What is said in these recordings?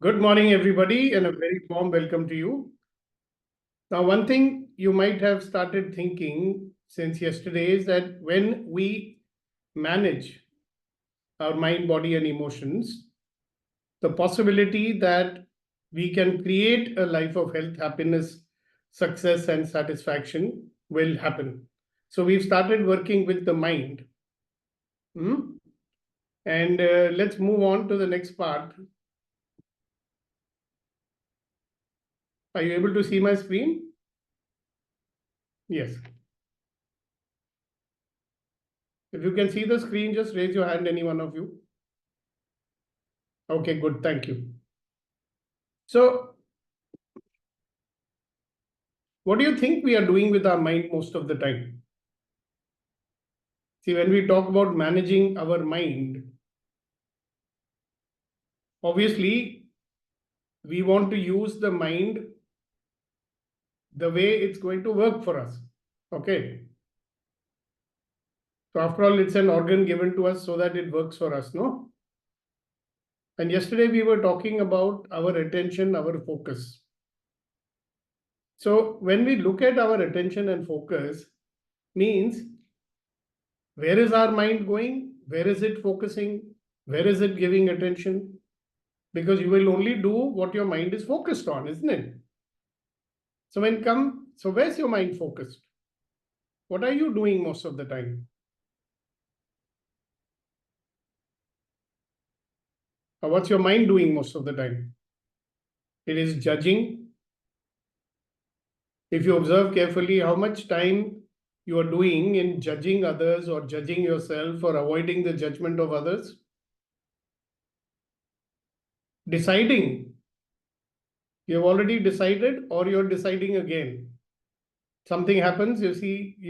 Good morning, everybody, and a very warm welcome to you. Now, one thing you might have started thinking since yesterday is that when we manage our mind, body, and emotions, the possibility that we can create a life of health, happiness, success, and satisfaction will happen. So, we've started working with the mind. And let's move on to the next part. Are you able to see my screen? Yes. If you can see the screen, just raise your hand, any one of you. Okay, good. Thank you. So, what do you think we are doing with our mind most of the time? See, when we talk about managing our mind, obviously, we want to use the mind the way it's going to work for us. Okay. So, after all, it's an organ given to us so that it works for us, no? And yesterday we were talking about our attention, our focus. So, when we look at our attention and focus, means where is our mind going? Where is it focusing? Where is it giving attention? Because you will only do what your mind is focused on, isn't it? So where's your mind focused? What are you doing most of the time? Or what's your mind doing most of the time? It is judging. If you observe carefully how much time you are doing in judging others or judging yourself or avoiding the judgment of others, deciding, you have already decided or you're deciding again. Something happens, you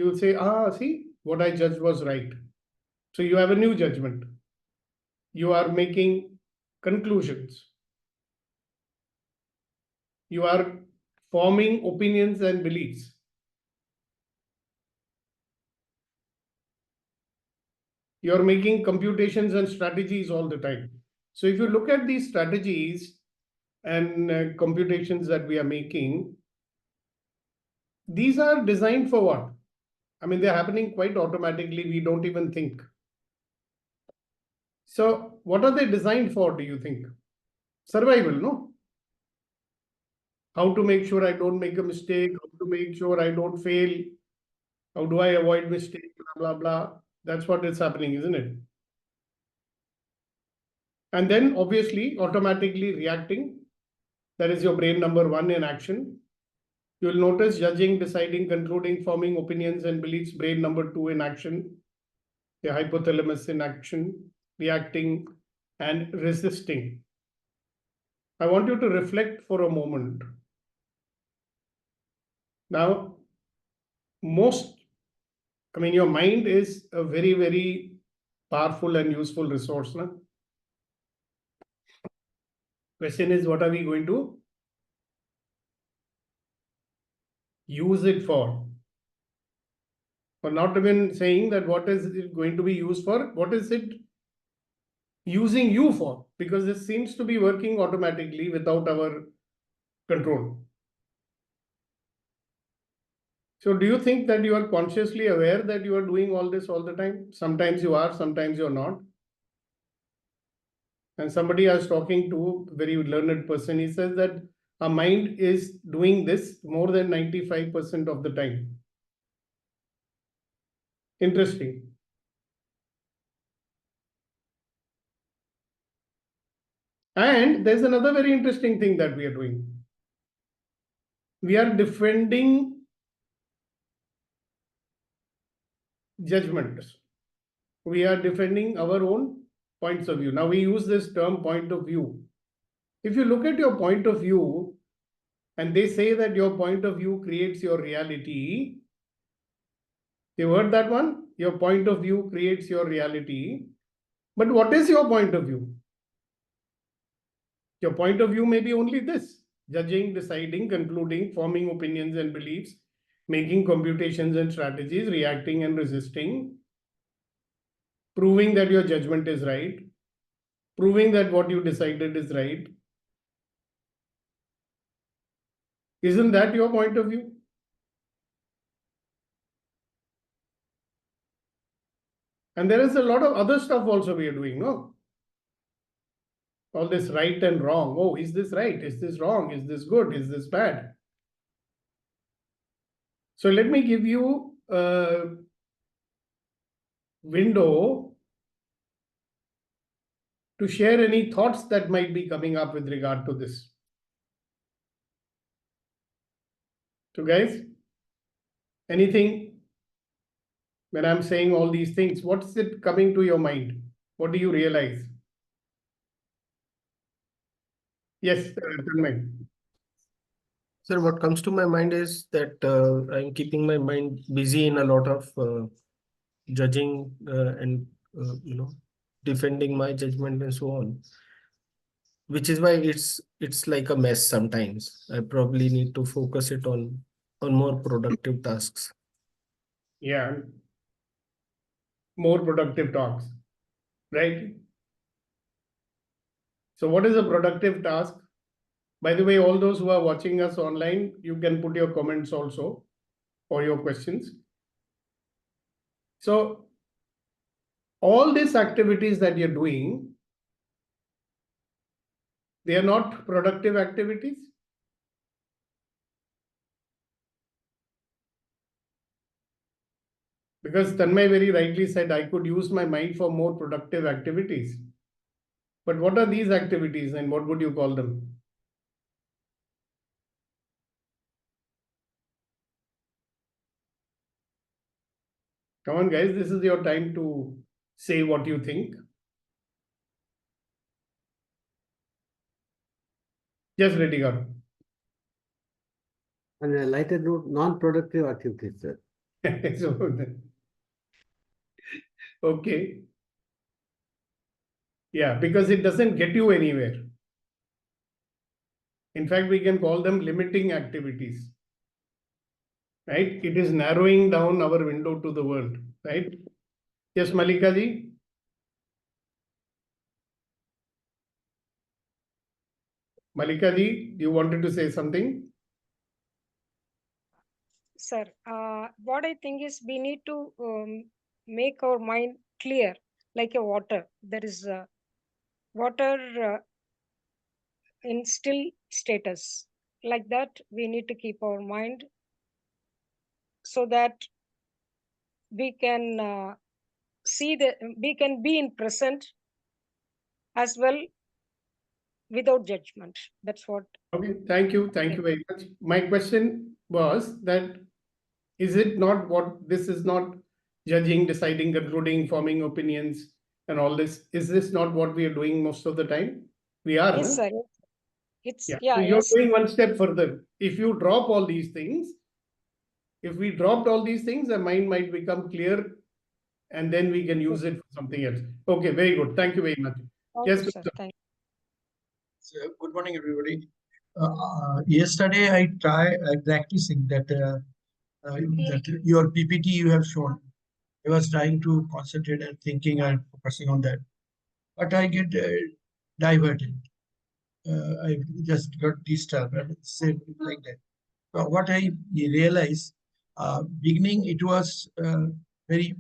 will say, see, what I judged was right. So you have a new judgment. You are making conclusions. You are forming opinions and beliefs. You are making computations and strategies all the time. So if you look at these strategies and computations that we are making, these are designed for what? I mean, they're happening quite automatically. We don't even think. So what are they designed for, do you think? Survival, no? How to make sure I don't make a mistake, how to make sure I don't fail, how do I avoid mistake, blah, blah, blah. That's what is happening, isn't it? And then obviously automatically reacting. That is your brain number one in action. You'll notice judging, deciding, concluding, forming opinions and beliefs, brain number two in action. The hypothalamus in action, reacting and resisting. I want you to reflect for a moment. Now, your mind is a very, very powerful and useful resource. Na? Question is, what are we going to use it for? Or not even saying that what is it going to be used for, what is it using you for? Because this seems to be working automatically without our control. So do you think that you are consciously aware that you are doing all this all the time? Sometimes you are, sometimes you're not. And somebody I was talking to, a very learned person, he says that our mind is doing this more than 95% of the time. Interesting. And there's another very interesting thing that we are doing. We are defending judgments. We are defending our own points of view. Now we use this term point of view. If you look at your point of view, and they say that your point of view creates your reality. You heard that one? Your point of view creates your reality. But what is your point of view? Your point of view may be only this: judging, deciding, concluding, forming opinions and beliefs, making computations and strategies, reacting and resisting, proving that your judgment is right, proving that what you decided is right, Isn't that your point of view? And there is a lot of other stuff also we are doing, no? All this right and wrong. Oh, is this right? Is this wrong? Is this good? Is this bad? So let me give you a window to share any thoughts that might be coming up with regard to this. So guys, anything when I'm saying all these things, what's it coming to your mind? What do you realize? Yes, Tanmay. Sir, what comes to my mind is that I'm keeping my mind busy in a lot of judging and defending my judgment and so on, which is why it's like a mess sometimes. I probably need to focus it on more productive tasks. Yeah, more productive talks, right? So what is a productive task? By the way, all those who are watching us online, you can put your comments also or your questions. So all these activities that you're doing, they are not productive activities. Because Tanmay very rightly said, I could use my mind for more productive activities. But what are these activities and what would you call them? Come on, guys, this is your time to say what you think. Just ready, go. On a lighter note, non-productive activities, sir. So, okay. Yeah, because it doesn't get you anywhere. In fact, we can call them limiting activities. Right? It is narrowing down our window to the world. Right? Yes, Malika ji. Malika ji, you wanted to say something? Sir, what I think is we need to make our mind clear, like a water. There is water in still status. Like that, we need to keep our mind so that we can we can be in present as well without judgment. That's what. Okay, thank you. Thank you very much. My question was that is it not what this is not judging, deciding, concluding, forming opinions, and all this? Is this not what we are doing most of the time? We are, Yes, no? sir. It's Yeah. yeah. So you're Yes. going one step further. If you drop all these things, if we dropped all these things, the mind might become clear and then we can use it for something else. Okay, very good. Thank you very much. Thank Yes, you, sir. Mr. Thank you. So, good morning, everybody. Yesterday, I practicing that your PPT you have shown. I was trying to concentrate and thinking and focusing on that, but I get diverted. I just got disturbed and said like that. But what I realized, beginning it was very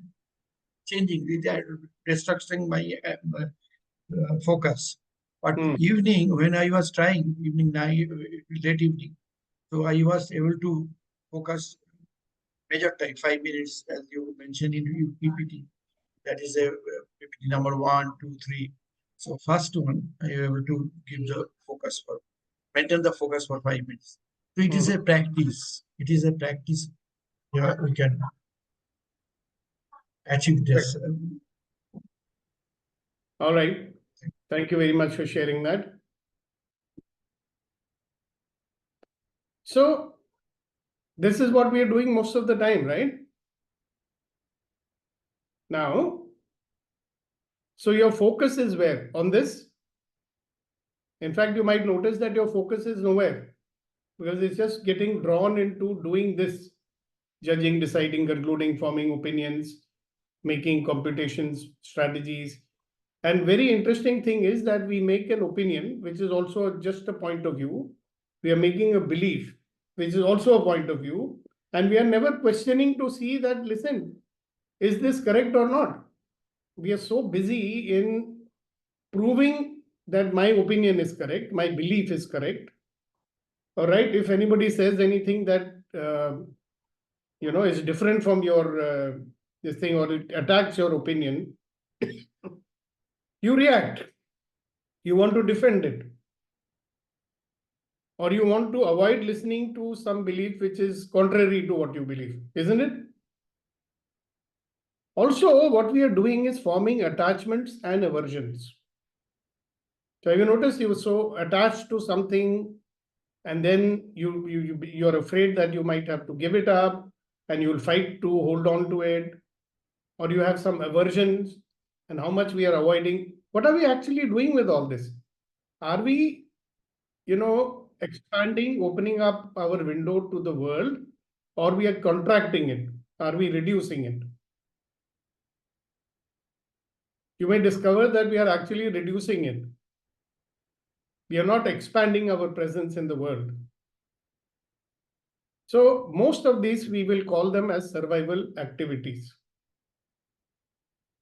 changing, restructuring my focus. But evening, when I was trying evening night, late evening, so I was able to focus major time, 5 minutes, as you mentioned in your PPT. That is a PPT number 1, 2, 3. So first one, I am able to give the focus for maintain the focus for 5 minutes. So it is a practice. It is a practice. Yeah, we can achieve this. All right. Thank you very much for sharing that. So this is what we are doing most of the time, right? Now, so your focus is where? On this? In fact, you might notice that your focus is nowhere because it's just getting drawn into doing this, judging, deciding, concluding, forming opinions, making computations, strategies. And very interesting thing is that we make an opinion, which is also just a point of view. We are making a belief which is also a point of view. And we are never questioning to see that, listen, is this correct or not? We are so busy in proving that my opinion is correct, my belief is correct. All right, if anybody says anything that is different from your this thing, or it attacks your opinion, you react. You want to defend it, or you want to avoid listening to some belief which is contrary to what you believe, isn't it? Also, what we are doing is forming attachments and aversions. So have you noticed you were so attached to something, and then you're afraid that you might have to give it up, and you'll fight to hold on to it, or you have some aversions, and how much we are avoiding. What are we actually doing with all this? Are we, expanding, opening up our window to the world, or we are contracting it? Are we reducing it? You may discover that we are actually reducing it. We are not expanding our presence in the world. So most of these, we will call them as survival activities.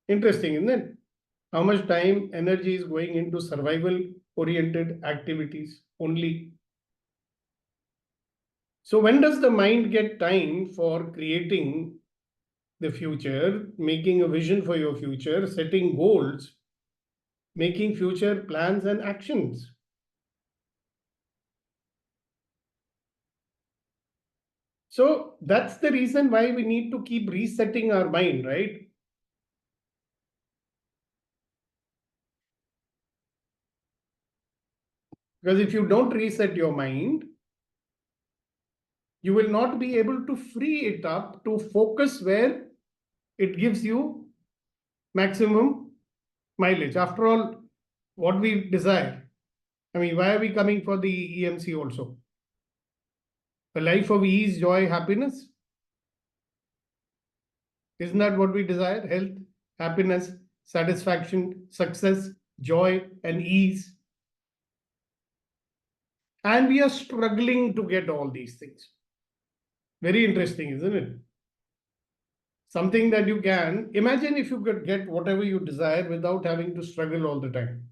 Interesting, isn't it? How much time, energy is going into survival-oriented activities only. So when does the mind get time for creating the future, making a vision for your future, setting goals, making future plans and actions? So that's the reason why we need to keep resetting our mind, right? Because if you don't reset your mind, you will not be able to free it up to focus where it gives you maximum mileage. After all, what we desire. I mean, why are we coming for the EMC also? A life of ease, joy, happiness. Isn't that what we desire? Health, happiness, satisfaction, success, joy, and ease. And we are struggling to get all these things. Very interesting, isn't it? Something that you can imagine if you could get whatever you desire without having to struggle all the time.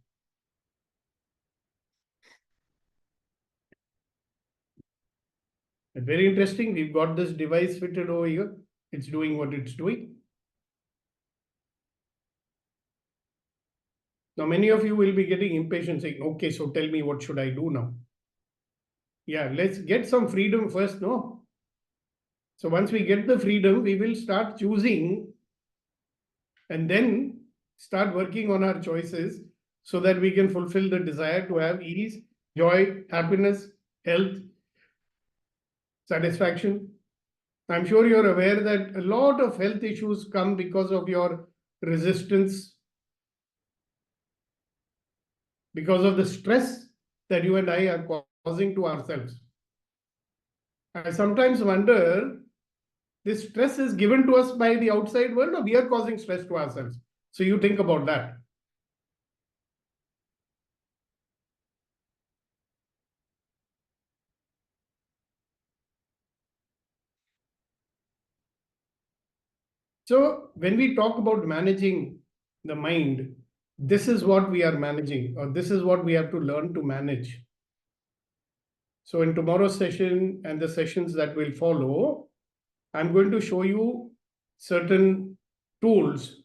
Very interesting. We've got this device fitted over here. It's doing what it's doing. Now, many of you will be getting impatient saying, okay, so tell me, what should I do now? Yeah, let's get some freedom first, no? So once we get the freedom, we will start choosing and then start working on our choices so that we can fulfill the desire to have ease, joy, happiness, health, satisfaction. I'm sure you're aware that a lot of health issues come because of your resistance, because of the stress that you and I are causing to ourselves. I sometimes wonder, this stress is given to us by the outside world, or we are causing stress to ourselves? So you think about that. So when we talk about managing the mind, this is what we are managing, or this is what we have to learn to manage. So in tomorrow's session and the sessions that will follow, I'm going to show you certain tools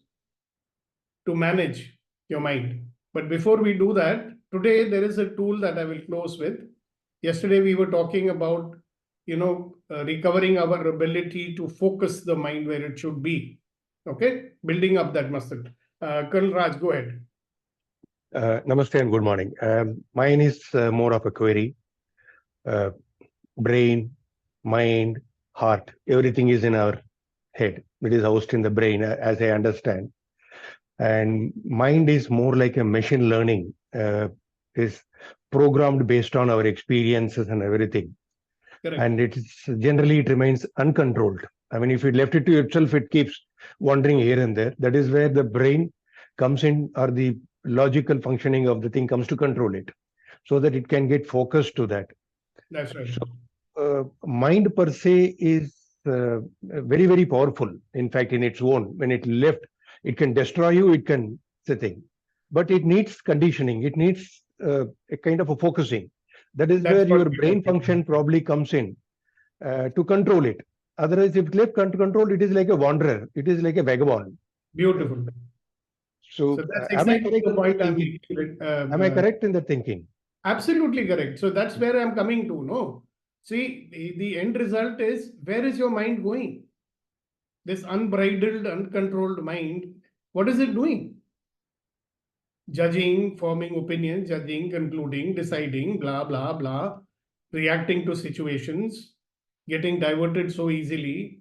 to manage your mind. But before we do that, today there is a tool that I will close with. Yesterday we were talking about, recovering our ability to focus the mind where it should be. Okay, building up that muscle. Colonel Raj, go ahead. Namaste and good morning. Mine is more of a query. Brain, mind, heart, everything is in our head. It is housed in the brain, as I understand. And mind is more like a machine learning, is programmed based on our experiences and everything. Correct. And it remains uncontrolled. I mean, if you left it to itself, it keeps wandering here and there. That is where the brain comes in, or the logical functioning of the thing comes to control it, so that it can get focused to that. That's right. mind per se is very, very powerful. In fact, in its own, when it left, it can destroy you, it can thing. But it needs conditioning. It needs a kind of a focusing. That is That's where what your we brain talked about. function probably comes in to control it. Otherwise, if left control, it is like a wanderer. It is like a vagabond. Beautiful. So, So that's am I exactly correct the in that point I'm thinking? making. Am I correct in that thinking? Absolutely correct. So that's where I'm coming to. No, see, the end result is, where is your mind going? This unbridled, uncontrolled mind, what is it doing? Judging, forming opinions, judging, concluding, deciding, blah, blah, blah, reacting to situations, getting diverted so easily.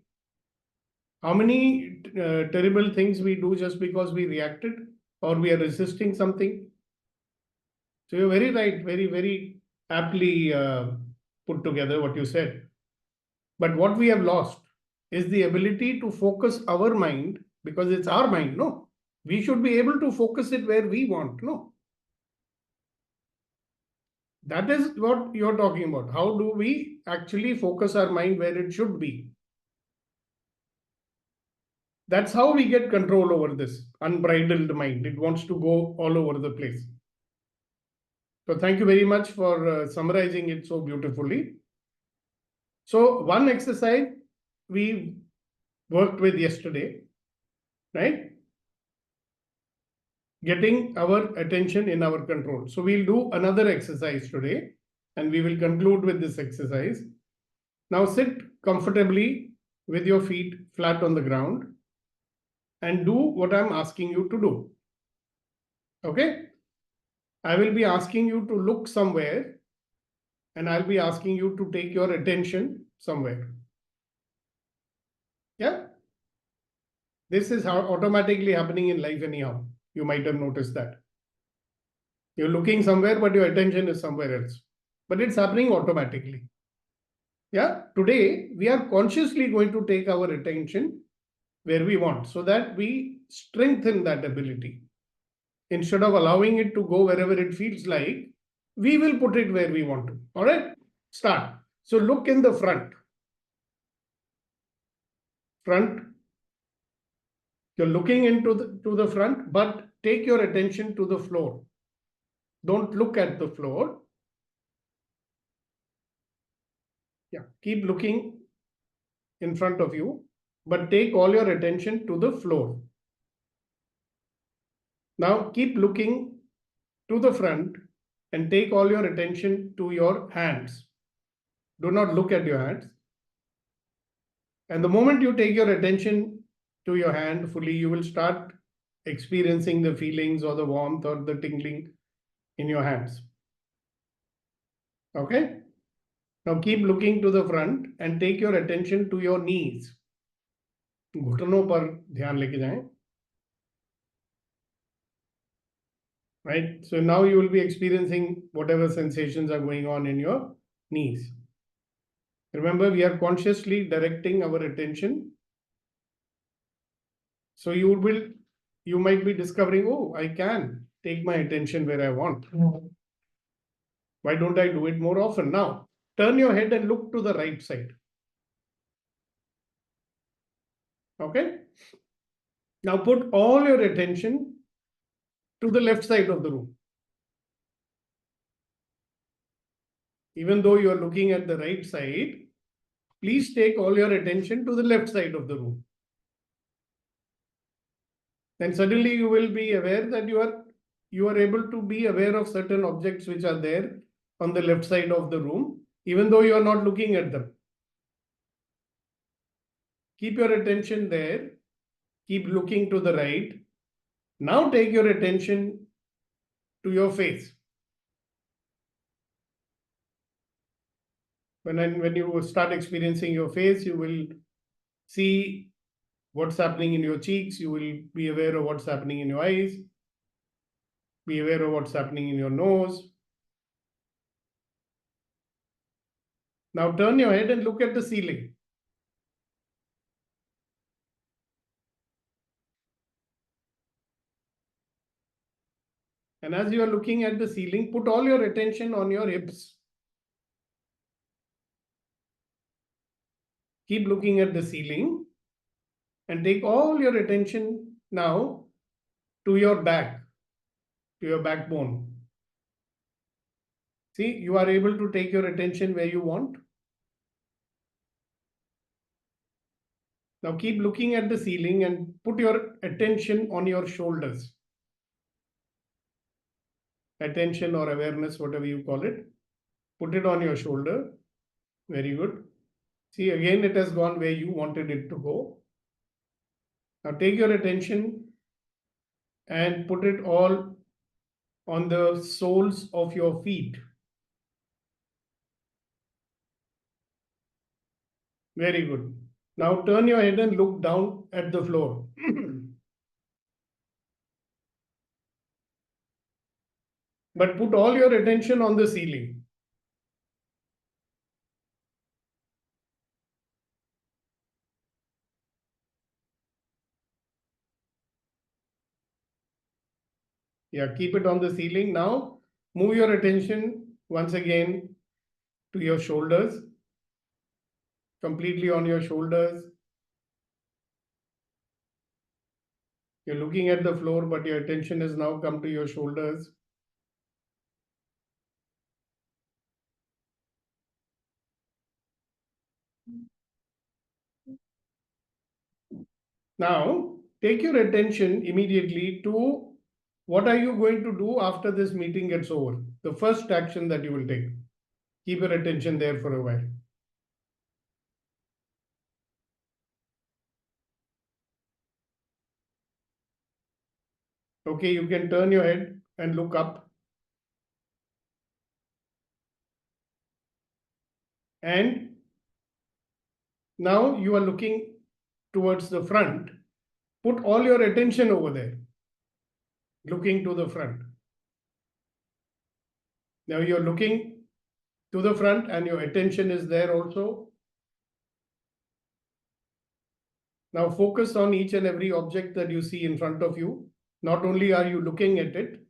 How many terrible things we do just because we reacted or we are resisting something? So you're very right, very, very aptly put together what you said. But what we have lost is the ability to focus our mind, because it's our mind, no? We should be able to focus it where we want, no? That is what you're talking about. How do we actually focus our mind where it should be? That's how we get control over this unbridled mind. It wants to go all over the place. So thank you very much for summarizing it so beautifully. So one exercise we worked with yesterday, right? Getting our attention in our control. So we'll do another exercise today and we will conclude with this exercise. Now sit comfortably with your feet flat on the ground and do what I'm asking you to do. Okay? I will be asking you to look somewhere and I'll be asking you to take your attention somewhere. Yeah? This is how automatically happening in life anyhow. You might have noticed that. You're looking somewhere, but your attention is somewhere else. But it's happening automatically. Yeah? Today, we are consciously going to take our attention where we want so that we strengthen that ability. Instead of allowing it to go wherever it feels like, we will put it where we want to. All right? Start. So look in the front. Front. You're looking into the front, but take your attention to the floor. Don't look at the floor. Yeah, keep looking in front of you, but take all your attention to the floor. Now keep looking to the front and take all your attention to your hands. Do not look at your hands. And the moment you take your attention to your hand fully, you will start experiencing the feelings or the warmth or the tingling in your hands. Okay? Now keep looking to the front and take your attention to your knees. घुटनों पर ध्यान लेके जाएं. Right? So now you will be experiencing whatever sensations are going on in your knees. Remember, we are consciously directing our attention. So you might be discovering, oh, I can take my attention where I want. Why don't I do it more often? Now, turn your head and look to the right side. Okay? Now put all your attention to the left side of the room. Even though you are looking at the right side, please take all your attention to the left side of the room. Then suddenly you will be aware that you are able to be aware of certain objects which are there on the left side of the room, even though you are not looking at them. Keep your attention there. Keep looking to the right. Now take your attention to your face. When you start experiencing your face, you will see what's happening in your cheeks. You will be aware of what's happening in your eyes. Be aware of what's happening in your nose. Now turn your head and look at the ceiling. And as you are looking at the ceiling, put all your attention on your hips. keep looking at the ceiling and take all your attention now to your back, to your backbone. See, you are able to take your attention where you want. Now keep looking at the ceiling and put your attention on your shoulders. Attention or awareness, whatever you call it. Put it on your shoulder. Very good. See, again, it has gone where you wanted it to go. Now take your attention and put it all on the soles of your feet. Very good. Now turn your head and look down at the floor. But put all your attention on the ceiling. Yeah, keep it on the ceiling. Now move your attention once again to your shoulders. Completely on your shoulders. You're looking at the floor, but your attention has now come to your shoulders. Now, take your attention immediately to what are you going to do after this meeting gets over? The first action that you will take. Keep your attention there for a while. Okay, you can turn your head and look up. And now you are looking towards the front. Put all your attention over there, looking to the front. Now you're looking to the front and your attention is there also. Now focus on each and every object that you see in front of you. Not only are you looking at it,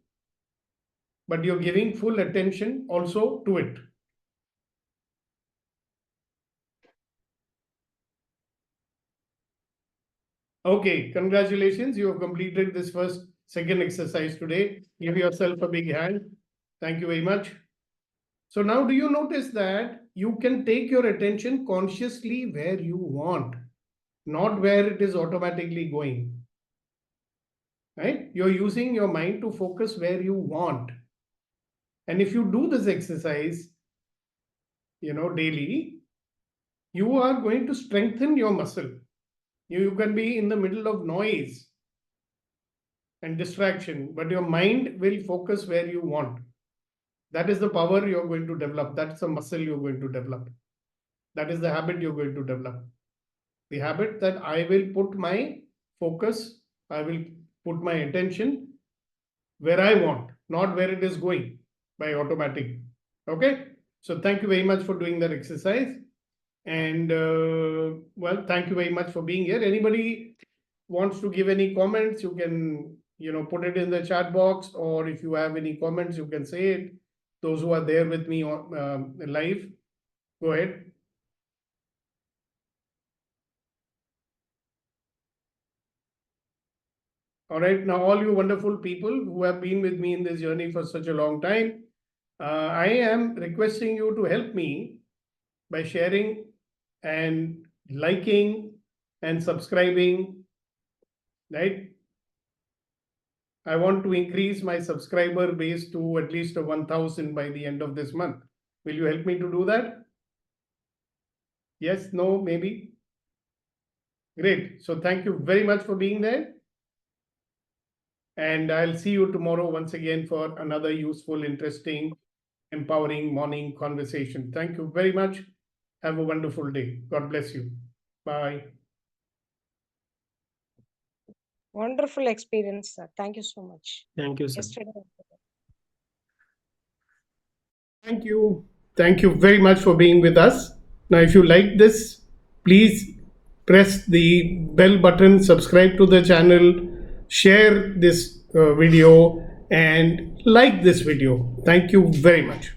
but you're giving full attention also to it. Okay, congratulations. You have completed this second exercise today. Give yourself a big hand. Thank you very much. So now do you notice that you can take your attention consciously where you want, not where it is automatically going. Right? You're using your mind to focus where you want. And if you do this exercise, daily, you are going to strengthen your muscle. You can be in the middle of noise and distraction, but your mind will focus where you want. That is the power you're going to develop. That's the muscle you're going to develop. That is the habit you're going to develop. The habit that I will put my focus, I will put my attention where I want, not where it is going by automatic. Okay. So thank you very much for doing that exercise. And well, thank you very much for being here. Anybody wants to give any comments, you can, put it in the chat box, or if you have any comments, you can say it. Those who are there with me on live, go ahead. All right, now all you wonderful people who have been with me in this journey for such a long time, I am requesting you to help me by sharing and liking and subscribing, right? I want to increase my subscriber base to at least 1,000 by the end of this month. Will you help me to do that? Yes, no, maybe? Great. So thank you very much for being there. And I'll see you tomorrow once again for another useful, interesting, empowering morning conversation. Thank you very much. Have a wonderful day. God bless you. Bye. Wonderful experience, sir. Thank you so much. Thank you, sir. Yesterday. Thank you. Thank you very much for being with us. Now, if you like this, please press the bell button, subscribe to the channel, share this video, and like this video. Thank you very much.